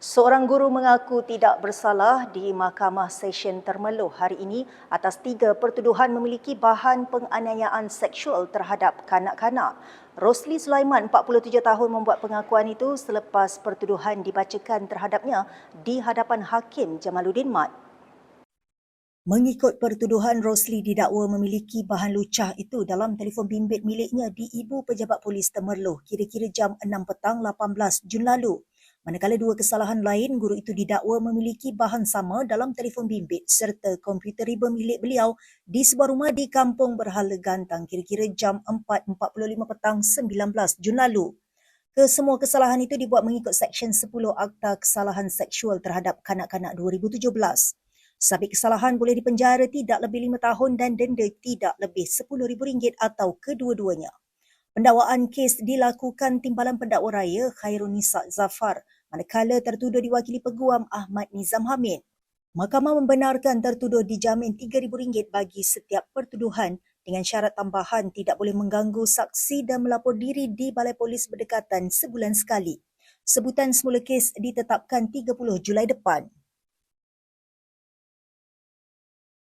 Seorang guru mengaku tidak bersalah di Mahkamah Session Temerloh hari ini atas 3 pertuduhan memiliki bahan penganiayaan seksual terhadap kanak-kanak. Rosli Sulaiman, 47 tahun, membuat pengakuan itu selepas pertuduhan dibacakan terhadapnya di hadapan Hakim Jamaluddin Mat. Mengikut pertuduhan, Rosli didakwa memiliki bahan lucah itu dalam telefon bimbit miliknya di Ibu Pejabat Polis Temerloh kira-kira jam 6 petang 18 Jun lalu. Manakala 2 kesalahan lain, guru itu didakwa memiliki bahan sama dalam telefon bimbit serta komputer riba milik beliau di sebuah rumah di Kampung Berhala Gantang kira-kira jam 4.45 petang 19 Jun lalu. Kesemua kesalahan itu dibuat mengikut Seksyen 10 Akta Kesalahan Seksual terhadap Kanak-kanak 2017. Sabit kesalahan boleh dipenjara tidak lebih 5 tahun dan denda tidak lebih RM10,000 atau kedua-duanya. Pendakwaan kes dilakukan Timbalan Pendakwa Raya Khairunisa Zafar, manakala tertuduh diwakili Peguam Ahmad Nizam Hamid. Mahkamah membenarkan tertuduh dijamin RM3,000 bagi setiap pertuduhan dengan syarat tambahan tidak boleh mengganggu saksi dan melapor diri di Balai Polis berdekatan sebulan sekali. Sebutan semula kes ditetapkan 30 Julai depan.